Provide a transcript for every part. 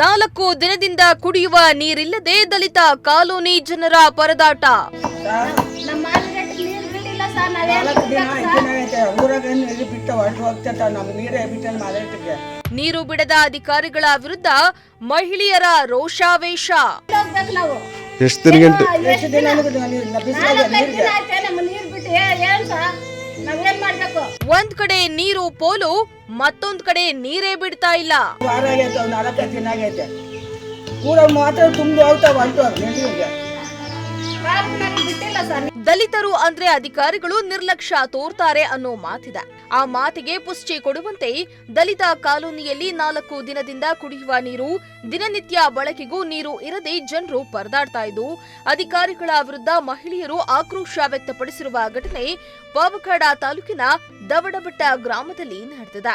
4 ದಿನದಿಂದ ಕುಡಿಯುವ ನೀರಿಲ್ಲದೆ ದಲಿತ ಕಾಲೋನಿ ಜನರ ಪರದಾಟ. ನೀರು ಬಿಡದ ಅಧಿಕಾರಿಗಳ ವಿರುದ್ಧ ಮಹಿಳೆಯರ ರೋಷಾವೇಶ. ಒಂದ್ ಕಡೆ ನೀರು ಪೋಲು, ಮತ್ತೊಂದ್ ಕಡೆ ನೀರೇ ಬಿಡ್ತಾ ಇಲ್ಲ. ದಲಿತರು ಅಂದ್ರೆ ಅಧಿಕಾರಿಗಳು ನಿರ್ಲಕ್ಷ್ಯ ತೋರ್ತಾರೆ ಅನ್ನೋ ಮಾತಿದೆ. ಆ ಮಾತಿಗೆ ಪುಷ್ಟಿ ಕೊಡುವಂತೆ ದಲಿತ ಕಾಲೋನಿಯಲ್ಲಿ 4 ದಿನದಿಂದ ಕುಡಿಯುವ ನೀರು, ದಿನನಿತ್ಯ ಬಳಕೆಗೂ ನೀರು ಇರದೆ ಜನರು ಪರದಾಡ್ತಾ ಇದ್ದು, ಅಧಿಕಾರಿಗಳ ವಿರುದ್ಧ ಮಹಿಳೆಯರು ಆಕ್ರೋಶ ವ್ಯಕ್ತಪಡಿಸಿರುವ ಘಟನೆ ಪಾವಗಡ ತಾಲೂಕಿನ ದವಡಬೆಟ್ಟ ಗ್ರಾಮದಲ್ಲಿ ನಡೆದಿದೆ.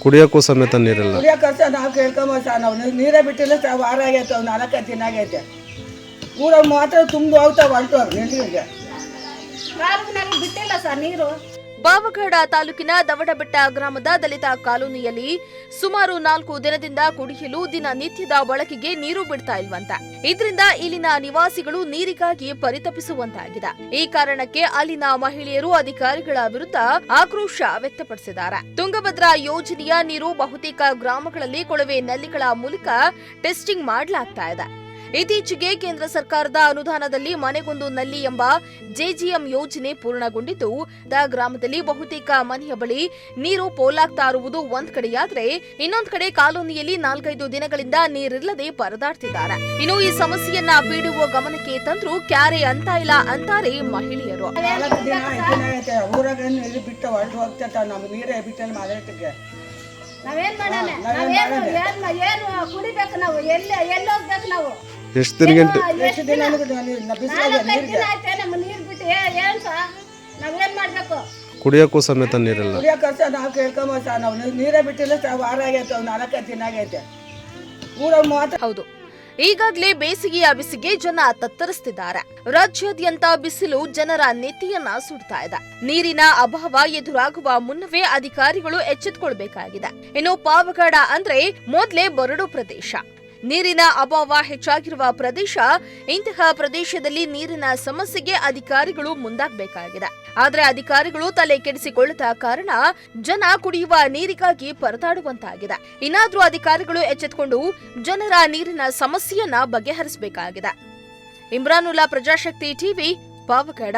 ಕುಡಿಯೋಕ್ಕೂ ಸಮೇತ ನೀರಿಲ್ಲ. ನಾವು ಕೇಳ್ಕೊಂಬ ನಾವು ನೀರೇ ಬಿಟ್ಟಿಲ್ಲ ಸರ್. ವಾರ ಆಗೈತೆ, 4 ದಿನ ಆಗೈತೆ. ಊರ ಮಾತ್ರ ತುಂಬ ಹೋಗ್ತಾವ ನೀರಿಗೆ ಬಿಟ್ಟಿಲ್ಲ ಸರ್ ನೀರು. ಪಾವಗಡ ತಾಲೂಕಿನ ದವಡಬೆಟ್ಟ ಗ್ರಾಮದ ದಲಿತ ಕಾಲೋನಿಯಲ್ಲಿ ಸುಮಾರು 4 ದಿನದಿಂದ ಕುಡಿಯಲು ದಿನನಿತ್ಯದ ಬಳಕೆಗೆ ನೀರು ಬಿಡ್ತಾ ಇಲ್ವಂತೆ. ಇದರಿಂದ ಇಲ್ಲಿನ ನಿವಾಸಿಗಳು ನೀರಿಗಾಗಿ ಪರಿತಪಿಸುವಂತಾಗಿದೆ. ಈ ಕಾರಣಕ್ಕೆ ಅಲ್ಲಿನ ಮಹಿಳೆಯರು ಅಧಿಕಾರಿಗಳ ವಿರುದ್ಧ ಆಕ್ರೋಶ ವ್ಯಕ್ತಪಡಿಸಿದ್ದಾರೆ. ತುಂಗಭದ್ರಾ ಯೋಜನೆಯ ನೀರು ಬಹುತೇಕ ಗ್ರಾಮಗಳಲ್ಲಿ ಕೊಳವೆ ನಲ್ಲಿಗಳ ಮೂಲಕ ಟೆಸ್ಟಿಂಗ್ ಮಾಡಲಾಗ್ತಾ ಇದೆ. ಇತ್ತೀಚೆಗೆ ಕೇಂದ್ರ ಸರ್ಕಾರದ ಅನುದಾನದಲ್ಲಿ ಮನೆಗೊಂದು ನಲ್ಲಿ ಎಂಬ ಜೆಜಿಎಂ ಯೋಜನೆ ಪೂರ್ಣಗೊಂಡಿದ್ದು, ಗ್ರಾಮದಲ್ಲಿ ಬಹುತೇಕ ಮನೆಯ ಬಳಿ ನೀರು ಪೋಲಾಗ್ತಾ ಇರುವುದು ಒಂದ್ ಕಡೆಯಾದ್ರೆ, ಇನ್ನೊಂದ್ ಕಡೆ ಕಾಲೋನಿಯಲ್ಲಿ 4-5 ದಿನಗಳಿಂದ ನೀರಿಲ್ಲದೆ ಪರದಾಡ್ತಿದ್ದಾರೆ. ಇನ್ನು ಈ ಸಮಸ್ಯೆಯನ್ನ ಪಿಡಿಒ ಗಮನಕ್ಕೆ ತಂದ್ರು ಕ್ಯಾರೆ ಅಂತ ಇಲ್ಲ ಅಂತಾರೆ ಮಹಿಳೆಯರು. ಎಷ್ಟು ದಿನ ಕುಡಿಯೋಕ್ಕೂ ಸಮೇತ ನೀರಿಲ್ಲ. ನಾವು ಕೇಳ್ಕೊಂಬ ನಾವು ನೀರೇ ಬಿಟ್ಟಿಲ್ಲ ಸರ್. ವಾರ ಆಗೈತೆ, 4 ದಿನ ಆಗೈತೆ. ಊರ ಮಾತ್ರ. ಹೌದು, ಈಗಾಗಲೇ ಬೇಸಿಗೆಯ ಬಿಸಿಗೆ ಜನ ತತ್ತರಿಸುತ್ತಿದ್ದಾರೆ. ರಾಜ್ಯಾದ್ಯಂತ ಬಿಸಿಲು ಜನರ ನೆತ್ತಿಯನ್ನ ಸುಡ್ತಾ ಇದೆ. ನೀರಿನ ಅಭಾವ ಎದುರಾಗುವ ಮುನ್ನವೇ ಅಧಿಕಾರಿಗಳು ಎಚ್ಚೆತ್ತುಕೊಳ್ಬೇಕಾಗಿದೆ. ಇನ್ನು ಪಾವಗಡ ಅಂದ್ರೆ ಮೊದಲೇ ಬರಡು ಪ್ರದೇಶ, ನೀರಿನ ಅಭಾವ ಹೆಚ್ಚಾಗಿರುವ ಪ್ರದೇಶ. ಇಂತಹ ಪ್ರದೇಶದಲ್ಲಿ ನೀರಿನ ಸಮಸ್ಯೆಗೆ ಅಧಿಕಾರಿಗಳು ಮುಂದಾಗಬೇಕಾಗಿದೆ. ಆದರೆ ಅಧಿಕಾರಿಗಳು ತಲೆ ಕೆಡಿಸಿಕೊಳ್ಳದ ಕಾರಣ ಜನ ಕುಡಿಯುವ ನೀರಿಗಾಗಿ ಪರದಾಡುವಂತಾಗಿದೆ. ಇನ್ನಾದ್ರೂ ಅಧಿಕಾರಿಗಳು ಎಚ್ಚೆತ್ತುಕೊಂಡು ಜನರ ನೀರಿನ ಸಮಸ್ಯೆಯನ್ನ ಬಗೆಹರಿಸಬೇಕಾಗಿದೆ. ಇಮ್ರಾನುಲ್ಲಾ, ಪ್ರಜಾಶಕ್ತಿ ಟಿವಿ, ಪಾವಗಡ.